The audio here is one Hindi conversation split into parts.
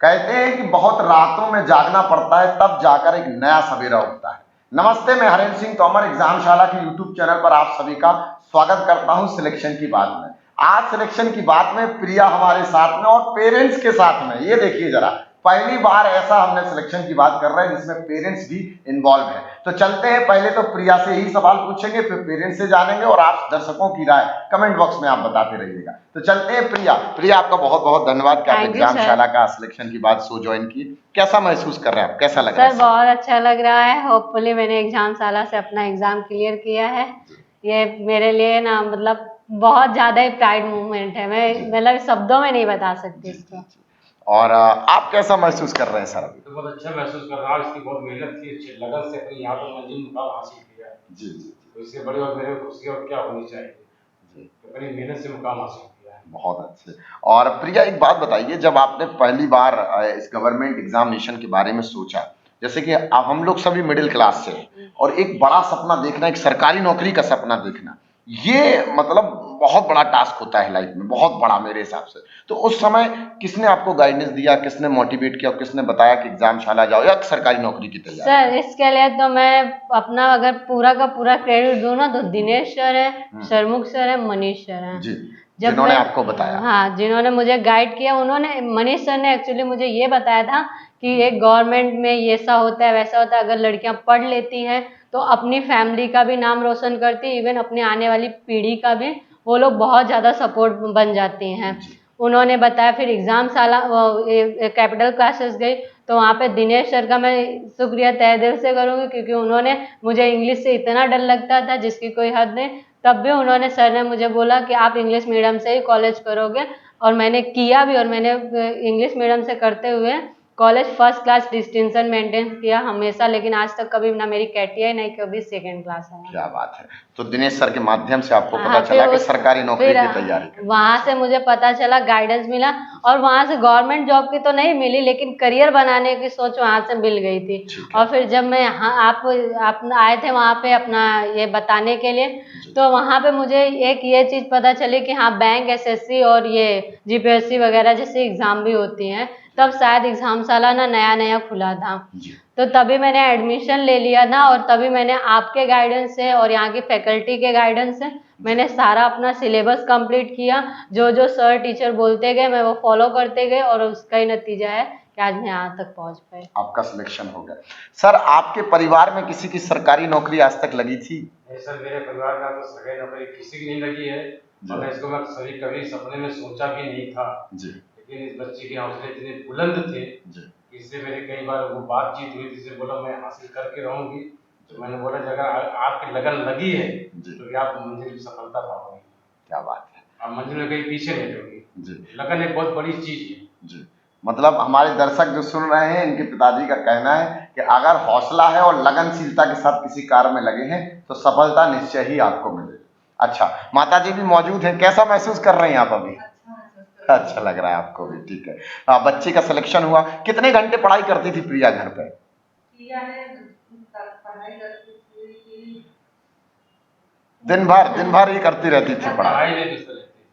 कहते हैं कि बहुत रातों में जागना पड़ता है, तब जाकर एक नया सवेरा उगता है। नमस्ते, मैं हरेंद्र सिंह तोमर एग्जामशाला के यूट्यूब चैनल पर आप सभी का स्वागत करता हूं सिलेक्शन की बात में। आज सिलेक्शन की बात में प्रिया हमारे साथ में और पेरेंट्स के साथ में। ये देखिए जरा, पहली बार ऐसा हमने सिलेक्शन की बात कर रहे हैं जिसमें पेरेंट्स भी इन्वॉल्व है। तो चलते हैं, पहले तो प्रिया से ही सवाल पूछेंगे, फिर पेरेंट्स से जानेंगे और आप दर्शकों की राय कमेंट बॉक्स में आप बताते रहिएगा। तो चलते हैं प्रिया, आपका बहुत बहुत धन्यवाद कि आप एग्जामशाला का सिलेक्शन की बात शो ज्वाइन की। कैसा महसूस कर रहे हैं आप, कैसा लग रहा है? सर बहुत अच्छा लग रहा है। होपफुली मैंने एग्जामशाला से अपना एग्जाम क्लियर किया है। ये मेरे लिए ना मतलब बहुत ज्यादा ही प्राइड मूवमेंट है। मैं मतलब शब्दों में नहीं बता सकती इसको। और आप कैसा महसूस कर रहे हैं सर? तो बहुत अच्छा महसूस कर रहा हूँ। इसकी बहुत मेहनत थी, अच्छी लगन से अपनी यहाँ पर मंजिल मुकाम हासिल किया है। जी, तो इससे बड़ी और मेरे खुशी और क्या होनी चाहिए जी, अपनी मेहनत से मुकाम हासिल किया है। बहुत अच्छे। और प्रिया एक बात बताइए, जब आपने पहली बार इस गवर्नमेंट एग्जामिनेशन के बारे में सोचा, जैसे कि अब हम लोग सभी मिडिल क्लास से हैं और एक बड़ा सपना देखना, एक सरकारी नौकरी का सपना देखना, ये मतलब बहुत बड़ा टास्क होता है लाइफ में, बहुत बड़ा मेरे हिसाब से। तो उस समय किसने आपको गाइडेंस दिया, किसने मोटिवेट किया, किसने बताया कि एग्जामशाला जाओ या सरकारी नौकरी की तैयारी? सर इसके लिए तो मैं अपना अगर पूरा का पूरा क्रेडिट दूं ना तो दिनेश सर है, शर्मुख सर है, मनीष सर है जी, जिन्होंने आपको बताया। हाँ, जिन्होंने मुझे गाइड किया। उन्होंने, मनीष सर ने एक्चुअली मुझे ये बताया था कि एक गवर्नमेंट में ये ऐसा होता है वैसा होता है, अगर लड़कियां पढ़ लेती हैं तो अपनी फैमिली का भी नाम रोशन करती है, इवन अपनी आने वाली पीढ़ी का भी वो लोग बहुत ज़्यादा सपोर्ट बन जाती हैं। उन्होंने बताया। फिर एग्जामशाला कैपिटल क्लासेस गई तो वहाँ पे दिनेश सर का मैं शुक्रिया तहे दिल से करूँगी, क्योंकि उन्होंने मुझे इंग्लिश से इतना डर लगता था जिसकी कोई हद नहीं, तब भी उन्होंने, सर ने मुझे बोला कि आप इंग्लिश मीडियम से ही कॉलेज करोगे, और मैंने किया भी। और मैंने इंग्लिश मीडियम से करते हुए college first class distinction maintain किया हमेशा, लेकिन आज तक कभी ना मेरी कैटी नहीं कभी सेकंड क्लास है। क्या बात है। तो दिनेश सर के माध्यम से आपको पता चला कि सरकारी नौकरी की तैयारी, वहां से मुझे पता चला, गाइडेंस मिला, और वहां से गवर्नमेंट जॉब की तो नहीं मिली लेकिन करियर बनाने की सोच वहां से मिल गई थी। और फिर जब मैं यहाँ आप आए थे वहां पे अपना ये बताने के लिए, तो वहां पे मुझे एक ये चीज पता चली कि हाँ, बैंक, एसएससी और ये जीपीएससी वगैरह जैसी एग्जाम भी होती हैं। तब शायद एग्जामशाला ना नया नया खुला था, तो तभी मैंने एडमिशन ले लिया था। और तभी मैंने आपके गाइडेंस से और यहाँ की फैकल्टी के गाइडेंस से मैंने सारा अपना सिलेबस कंप्लीट किया। जो जो सर टीचर बोलते गए मैं वो फॉलो करते गए, और उसका ही नतीजा है कि आज मैं यहाँ तक पहुँच पाई। आपका सिलेक्शन हो गया। सर आपके परिवार में किसी की सरकारी नौकरी आज तक लगी थी? नहीं सर, मेरे परिवार में तो सरकारी नौकरी किसी की नहीं लगी है, और मैं इसको मैं कभी सपने में सोचा भी नहीं था जी। लेकिन इस बच्चे के हौसले इतने बुलंद थे जी, इससे मेरे कई बार वो बातचीत हुई, जिसे बोला मैं हासिल करके रहूंगी। तो मैंने बोला अगर आपकी लगन लगी है तो आप मंजिल की सफलता पाओगे। क्या बात है। आप मंजिल में कहीं पीछे नहीं रहोगे। लगन एक बहुत बड़ी चीज है जी। मतलब हमारे दर्शक जो सुन रहे हैं, इनके पिताजी का कहना है कि अगर हौसला है और लगनशीलता के साथ किसी कार्य में लगे हैं तो सफलता निश्चय ही आपको मिलेगी। अच्छा, माता जी भी मौजूद हैं, कैसा महसूस कर रहे हैं आप अभी? अच्छा लग रहा है आपको भी, ठीक है। बच्चे का सिलेक्शन हुआ, कितने घंटे पढ़ाई करती थी प्रिया घर पे? दिन भर ही करती रहती थी पढ़ाई।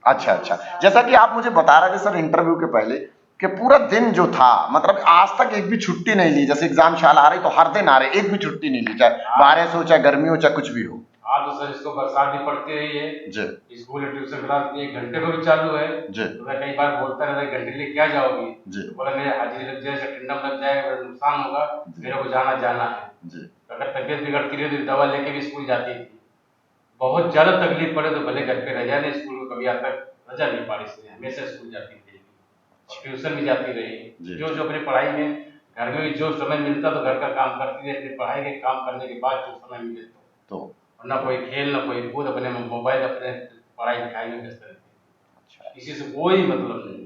अच्छा, जैसा कि आप मुझे बता रहे थे सर इंटरव्यू के पहले कि पूरा दिन जो था, मतलब आज तक एक भी छुट्टी नहीं ली। जैसे एग्जामशाला आ रही तो हर दिन आ रहे, एक भी छुट्टी नहीं ली, चाहे बारिश हो, चाहे गर्मी हो, चाहे कुछ भी हो। हाँ तो सर, इसको बरसात भी पड़ती रही है जी, स्कूल ट्यूशन क्लास 1 घंटे को भी चालू है जी। तो मैं कई बार बोलता रहता घंटे लिए क्या जाओगी जी, तो बोला मेरे हाजिरी लग जाए, अटेंडम लग जाए, मेरा नुकसान होगा, मेरे को जाना है जी। अगर तबियत बिगड़ती रही तो दवा लेके भी स्कूल जाती थी। बहुत ज्यादा तकलीफ पड़े तो भले घर पे रह जाए, स्कूल को कभी आज तक रजा नहीं पाड़ी से, हमेशा स्कूल जाती थी, ट्यूशन भी जाती रही। जो अपनी पढ़ाई में घर में भी जो समय मिलता तो घर का काम करती रही, अपनी पढ़ाई के काम करने के बाद जो समय मिले तो ना कोई खेल ना कोई कूद, अपने मोबाइल अपने पढ़ाई लिखाई में व्यस्त रहती। इसी से कोई मतलब नहीं।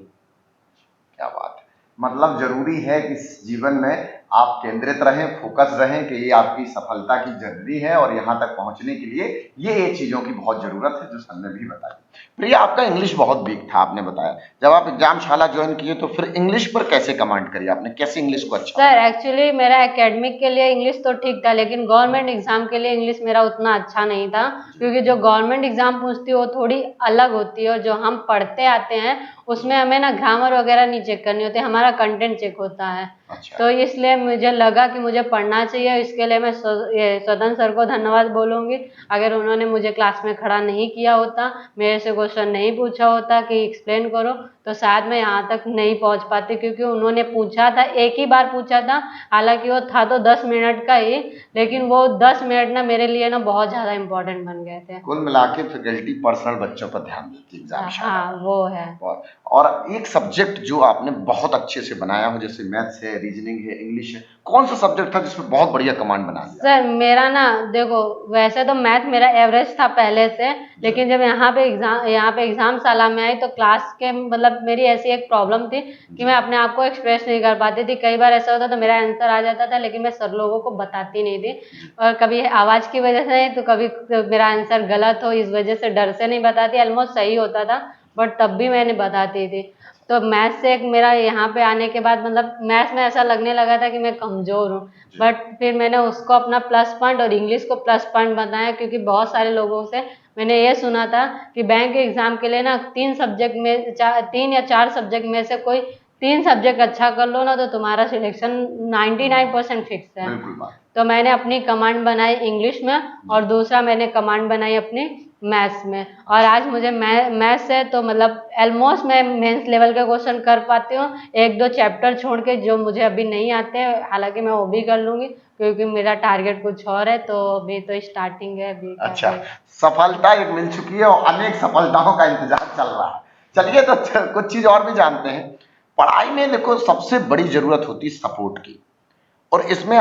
क्या बात है। मतलब जरूरी है कि इस जीवन में आप केंद्रित रहें, फोकस रहें कि ये आपकी सफलता की जरूरी है, और यहाँ तक पहुंचने के लिए ये चीजों की बहुत जरूरत है जो सर ने भी बताई। प्रिया, आपका इंग्लिश बहुत वीक था, आपने बताया। जब आप एग्जाम शाला ज्वाइन किए तो फिर इंग्लिश पर कैसे कमांड करी आपने, कैसे इंग्लिश को अच्छा? सर एक्चुअली मेरा एकेडमिक के लिए इंग्लिश तो ठीक था, लेकिन गवर्नमेंट एग्जाम के लिए इंग्लिश मेरा उतना अच्छा नहीं था, क्योंकि जो गवर्नमेंट एग्जाम पूछती है वो थोड़ी अलग होती है, और जो हम पढ़ते आते हैं उसमें हमें ना ग्रामर वगैरह नहीं चेक करनी होती, हमारा कंटेंट चेक होता है। अच्छा। तो इसलिए मुझे लगा कि मुझे पढ़ना चाहिए, इसके लिए मैं सदन सर को धन्यवाद बोलूंगी। अगर उन्होंने मुझे क्लास में खड़ा नहीं किया होता, मेरे से क्वेश्चन नहीं पूछा होता कि एक्सप्लेन करो, तो शायद मैं यहाँ तक नहीं पहुँच पाती, क्योंकि उन्होंने पूछा था, एक ही बार पूछा था, हालांकि वो था तो 10 मिनट का ही, लेकिन वो 10 मिनट ना मेरे लिए ना बहुत ज़्यादा इम्पोर्टेंट बन गए थे। कुल मिला के फैकल्टी पर्सनल बच्चों पर ध्यान देती है एग्जाम शाला। हाँ वो है। और एक सब्जेक्ट जो आपने बहुत अच्छे से बनाया हो, जैसे मैथ्स है, रीजनिंग है, इंग्लिश है, कौन सा सब्जेक्ट था जिसमें बहुत बढ़िया कमांड बना दिया? सर मेरा ना देखो, वैसे तो मैथ मेरा एवरेज था पहले से, लेकिन जब यहाँ पे एग्जाम साला में आई तो क्लास के मतलब मेरी ऐसी एक प्रॉब्लम थी कि मैं अपने आप को एक्सप्रेस नहीं कर पाती थी। कई बार ऐसा होता तो मेरा आंसर आ जाता था, लेकिन मैं सर लोगों को बताती नहीं थी, और कभी आवाज की वजह से तो कभी मेरा आंसर गलत हो इस वजह से डर से नहीं बताती, ऑलमोस्ट सही होता था बट तब भी मैं नहीं बताती थी। तो मैथ से एक मेरा यहाँ पे आने के बाद मतलब मैथ में ऐसा लगने लगा था कि मैं कमजोर हूँ, बट फिर मैंने उसको अपना प्लस पॉइंट और इंग्लिश को प्लस पॉइंट बनाया, क्योंकि बहुत सारे लोगों से मैंने ये सुना था कि बैंक के एग्जाम के लिए ना 3 या 4 सब्जेक्ट में से कोई 3 सब्जेक्ट अच्छा कर लो ना तो तुम्हारा सिलेक्शन 99% फिक्स है। बिल्कुल बात। तो मैंने अपनी कमांड बनाई इंग्लिश में, और दूसरा मैंने कमांड बनाई अपनी मैथ्स में, और आज मुझे मैथ्स है तो मतलब ऑलमोस्ट मैं मेंस लेवल के क्वेश्चन कर पाती हूँ, 1-2 चैप्टर छोड़ के जो मुझे अभी नहीं आते हैं, हालांकि मैं वो भी कर लूँगी, क्योंकि मेरा टारगेट कुछ और है, तो अभी तो स्टार्टिंग है अभी। अच्छा, सफलता एक मिल चुकी है और अनेक सफलताओं का इंतजार चल रहा है। चलिए तो कुछ चीज और भी जानते हैं। पढ़ाई में देखो सबसे बड़ी जरूरत होती है सपोर्ट की, और इसमें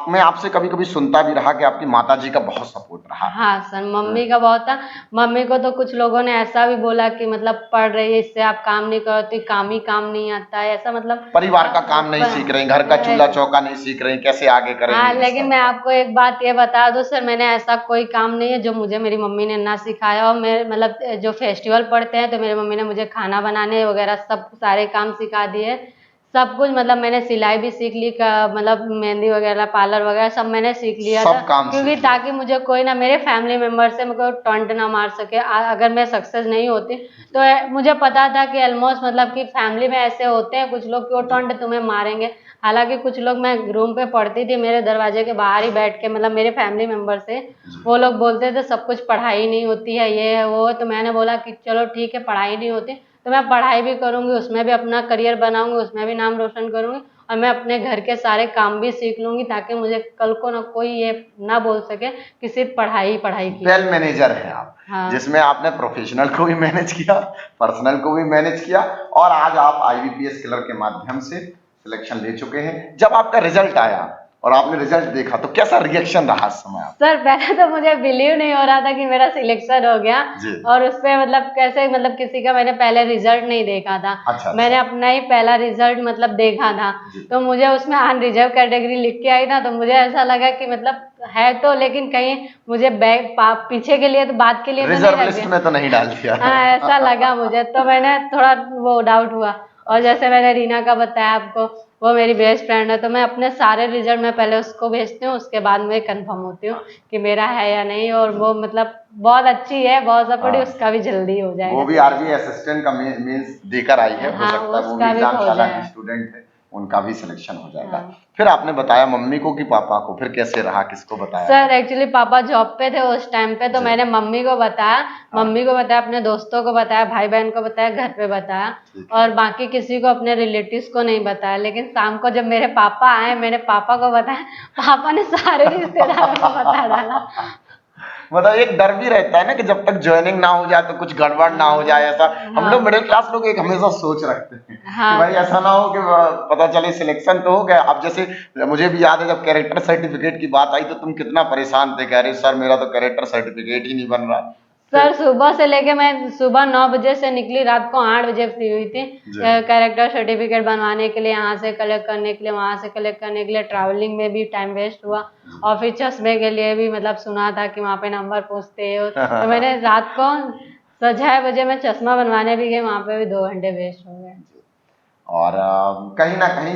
मैं आपसे कभी कभी सुनता भी रहा कि आपकी माताजी का बहुत सपोर्ट रहा। हाँ सर, मम्मी का बहुत था। मम्मी को तो कुछ लोगों ने ऐसा भी बोला कि मतलब पढ़ रही है, इससे आप काम नहीं करती, काम ही काम नहीं आता है, ऐसा मतलब परिवार का काम नहीं सीख रहे हैं, घर का चूल्हा चौका नहीं सीख रहे हैं, कैसे आगे करेंगे? हाँ, लेकिन मैं आपको एक बात ये बता दूं सर, मैंने ऐसा कोई काम नहीं है जो मुझे मेरी मम्मी ने ना सिखाया, और मेरे मतलब जो फेस्टिवल पड़ते हैं तो मेरी मम्मी ने मुझे खाना बनाने वगैरह सब सारे काम सिखा दिए, सब कुछ। मतलब मैंने सिलाई भी सीख ली, का मतलब मेहंदी वगैरह, पार्लर वगैरह सब मैंने सीख लिया सब था, काम क्योंकि सीख लिया। ताकि मुझे कोई ना मेरे फैमिली मेम्बर से मेरे को टॉन्ट ना मार सके। अगर मैं सक्सेस नहीं होती तो मुझे पता था कि ऑलमोस्ट मतलब कि फैमिली में ऐसे होते हैं कुछ लोग कि वो टॉन्ट तुम्हें मारेंगे। हालांकि कुछ लोग, मैं रूम पे पढ़ती थी, मेरे दरवाजे के बाहर ही बैठ के मतलब मेरे फैमिली मेम्बर से वो लोग बोलते थे सब कुछ पढ़ाई नहीं होती है, ये है वो है। तो मैंने बोला कि चलो ठीक है, पढ़ाई नहीं होती तो मैं पढ़ाई भी करूंगी, उसमें भी अपना करियर बनाऊंगी, उसमें भी नाम रोशन करूंगी, और मैं अपने घर के सारे काम भी सीख लूंगी, ताकि मुझे कल को ना कोई ये ना बोल सके कि सिर्फ पढ़ाई पढ़ाई की। वेल मैनेजर है आप। हाँ। जिसमें आपने प्रोफेशनल को भी मैनेज किया, पर्सनल को भी मैनेज किया, और आज आप आईबीपीएस क्लर्क के माध्यम से सिलेक्शन ले चुके हैं। जब आपका रिजल्ट आया और आपने रिजल्ट देखा तो कैसा रिएक्शन रहा उस समय? सर पहले तो मुझे बिलीव नहीं हो रहा था कि मेरा सिलेक्शन हो गया, और उसपे मतलब कैसे, मतलब किसी का मैंने पहले रिजल्ट नहीं देखा था। अच्छा। मैंने अपना ही पहला रिजल्ट मतलब देखा था, तो मुझे उसमें अनरिजर्व कैटेगरी लिख के आई ना, तो मुझे ऐसा लगा कि मतलब है तो, लेकिन कहीं मुझे पीछे के लिए तो बात के लिए तो रिजर्व नहीं लिस्ट लग में तो नहीं डाल दिया? हाँ ऐसा लगा मुझे, तो मैंने थोड़ा वो डाउट हुआ। और जैसे मैंने रीना का बताया आपको, वो मेरी बेस्ट फ्रेंड है, तो मैं अपने सारे रिजल्ट मैं पहले उसको भेजती हूँ, उसके बाद में कंफर्म होती हूँ कि मेरा है या नहीं। और वो मतलब बहुत अच्छी है, बहुत सपोर्टिव, उसका भी जल्दी हो जाएगा। वो भी आरबी असिस्टेंट का मेंस देकर आई है, हो सकता है वो भी एग्जाम शाला की स्टूडेंट है, उनका भी सिलेक्शन हो जाएगा। फिर आपने बताया मम्मी को कि पापा को, फिर कैसे रहा, किसको बताया? सर एक्चुअली पापा जॉब पे थे उस टाइम पे, तो मैंने मम्मी को बताया, अपने दोस्तों को बताया, भाई बहन को बताया, घर पे बताया, और बाकी किसी को, अपने रिलेटिव्स को नहीं बताया। लेकिन शाम को जब मेरे पापा आए, मैंने पापा को बताया, पापा ने सारे रिश्तेदारों को बता डाला। मतलब एक डर भी रहता है ना कि जब तक ज्वाइनिंग ना हो जाए तो कुछ गड़बड़ ना हो जाए, ऐसा हम लोग मिडिल क्लास लोग एक हमेशा सोच रखते हैं कि भाई ऐसा ना हो कि पता चले सिलेक्शन तो हो गया। अब जैसे मुझे भी याद है जब कैरेक्टर सर्टिफिकेट की बात आई तो तुम कितना परेशान थे, कह रहे सर मेरा तो कैरेक्टर सर्टिफिकेट ही नहीं बन रहा। सर सुबह से लेके, मैं सुबह 9 बजे से निकली, रात को 8 बजे फ्री हुई थी कैरेक्टर सर्टिफिकेट बनवाने के लिए, यहाँ से कलेक्ट करने के लिए, वहाँ से कलेक्ट करने के लिए। ट्रैवलिंग में भी टाइम वेस्ट हुआ, और फिर चश्मे के लिए भी मतलब सुना था कि वहाँ पे नंबर पूछते हो, तो मैंने रात को तो 6 बजे मैं चश्मा बनवाने भी गई, वहां पे भी 2 घंटे वेस्ट हो गए। और कहीं ना कहीं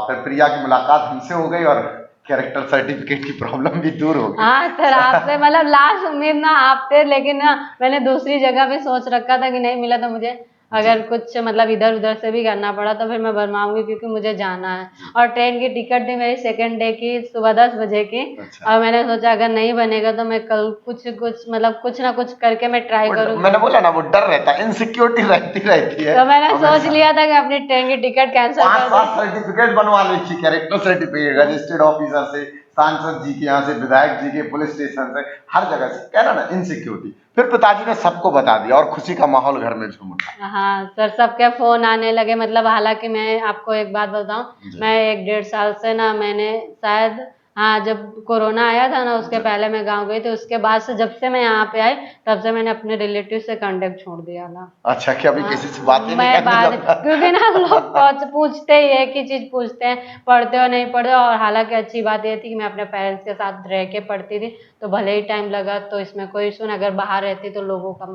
फिर प्रिया की मुलाकात हमसे हो गई और कैरेक्टर सर्टिफिकेट की प्रॉब्लम भी दूर हो गई। हाँ सर, आपसे मतलब लास्ट उम्मीद ना आप थे, लेकिन ना मैंने दूसरी जगह भी सोच रखा था कि नहीं मिला तो मुझे अगर कुछ मतलब इधर उधर से भी करना पड़ा तो फिर मैं बनवाऊंगी, क्योंकि मुझे जाना है। और ट्रेन की टिकट थी मेरी सेकंड डे की सुबह 10 बजे की। अच्छा। और मैंने सोचा अगर नहीं बनेगा तो मैं कल कुछ मतलब कुछ ना कुछ करके मैं ट्राई करूंगी। मैंने बोला ना, वो डर रहता है, इनसिक्योरिटी रहती है। तो मैंने सोच हमेशा लिया था कि अपनी ट्रेन की टिकट कैंसिल 5 कर दूं। सर्टिफिकेट बनवा ली, कैरेक्टर सर्टिफिकेट रजिस्टर्ड ऑफिसर से, सांसद जी के यहाँ से, विधायक जी के, पुलिस स्टेशन से, हर जगह से। कह रहा ना इनसिक्योरिटी। फिर पिताजी ने सबको बता दिया और खुशी का माहौल घर में झूम उठा। हाँ सर, सबके फोन आने लगे। मतलब हालांकि मैं आपको एक बात बताऊं, जी। मैं 1 डेढ़ साल से ना, मैंने शायद हाँ जब कोरोना आया था ना उसके जी। पहले मैं गांव गई थी, उसके बाद से जब से मैं यहाँ पे आई तब से मैंने अपने रिलेटिव से कांटेक्ट छोड़ दिया था। अच्छा, कि अभी हाँ, किसी से बातें नहीं मैं करने बात लगता। क्योंकि ना लोग पूछते ही एक ही चीज पूछते हैं, पढ़ते हो नहीं पढ़ते हो। और हालांकि अच्छी बात ये थी कि मैं अपने पेरेंट्स के साथ रह के पढ़ती थी, तो भले ही टाइम लगा तो इसमें कोई इशू नहीं। अगर बाहर रहती तो लोगों का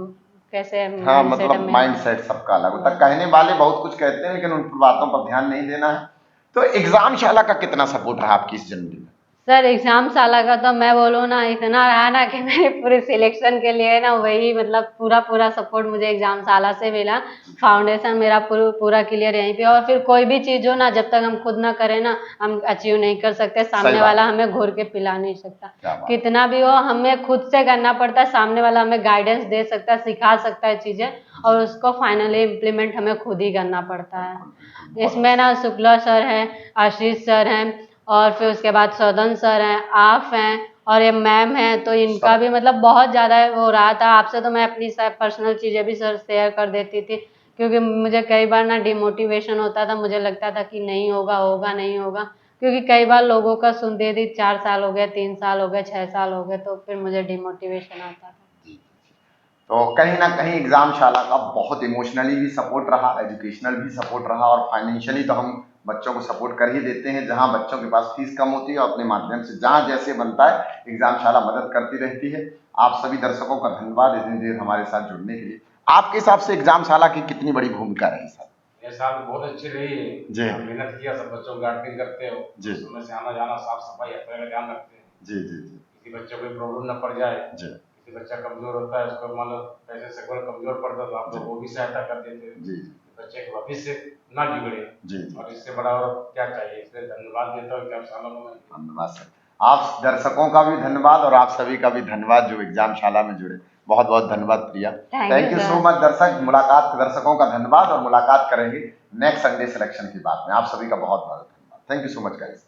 कैसे हाँ, माइंडसेट मतलब में माइंडसेट सबका अलग होता है। कहने वाले बहुत कुछ कहते हैं, लेकिन उन बातों पर ध्यान नहीं देना है। तो एग्जाम शाला का कितना सपोर्ट रहा आपकी इस जर्नी में? सर एग्जाम साला का तो मैं बोलूँ ना इतना रहा ना कि मेरे पूरे सिलेक्शन के लिए ना वही मतलब पूरा सपोर्ट मुझे एग्जाम साला से मिला। फाउंडेशन मेरा पूरा क्लियर यहीं पे। और फिर कोई भी चीज हो ना, जब तक हम खुद ना करें ना हम अचीव नहीं कर सकते। सही सामने बात वाला है। हमें घूर के पिला नहीं सकता। क्या बात। कितना भी हो हमें खुद से करना पड़ता है। सामने वाला हमें गाइडेंस दे सकता है, सिखा सकता है चीजें, और उसको फाइनली इम्प्लीमेंट हमें खुद ही करना पड़ता है। बहुत इसमें ना शुक्ला सर हैं, आशीष सर हैं, और फिर उसके बाद सौदन सर हैं, आप हैं, और ये मैम हैं। तो इनका सब। भी मतलब बहुत ज़्यादा हो रहा था। आपसे तो मैं अपनी पर्सनल चीज़ें भी सर शेयर कर देती थी, क्योंकि मुझे कई बार ना डिमोटिवेशन होता था। मुझे लगता था कि नहीं होगा, होगा नहीं होगा, क्योंकि कई बार लोगों का सुनती थी 4 साल हो गए, 3 साल हो गए, 6 साल हो गए, तो फिर मुझे डिमोटिवेशन आता था। तो कहीं ना कहीं एग्जाम शाला का बहुत इमोशनली भी सपोर्ट रहा, एजुकेशनल भी सपोर्ट रहा, और फाइनेंशियली तो हम बच्चों को सपोर्ट कर ही देते हैं। जहां बच्चों के पास फीस कम होती है, अपने माध्यम से जहां जैसे बनता है एग्जाम शाला मदद करती रहती है। आप सभी दर्शकों का धन्यवाद इतनी देर हमारे साथ जुड़ने के लिए। आपके हिसाब से एग्जाम शाला की कितनी बड़ी भूमिका रही सर? ये साल बहुत अच्छी रही है जी। आप मेहनत किया, सब बच्चों को गार्डनिंग करते हो जी। समय से आना जाना, साफ सफाई हर तरह का ध्यान रखते हैं। जी जी जी किसी बच्चे को प्रॉब्लम न पड़ जाए। जी किसी बच्चा कमजोर होता है, उसको मान लो पैसे से कोई कमजोर पड़ता तो आप लोग वो भी सहायता कर देते हो। जी बच्चे के भविष्य ना बिगड़े। जी। और इससे बड़ा और क्या चाहिए, इसलिए धन्यवाद देता हूँ एग्जाम सालों को मैं। धन्यवाद सर। आप दर्शकों का भी धन्यवाद और आप सभी का भी धन्यवाद जो एग्जाम शाला में जुड़े। बहुत बहुत धन्यवाद प्रिया। थैंक यू सो मच दर्शक। मुलाकात दर्शकों का धन्यवाद, और मुलाकात करेंगे नेक्स्ट संडे सिलेक्शन की बात में। आप सभी का बहुत बहुत धन्यवाद। Thank you so much guys.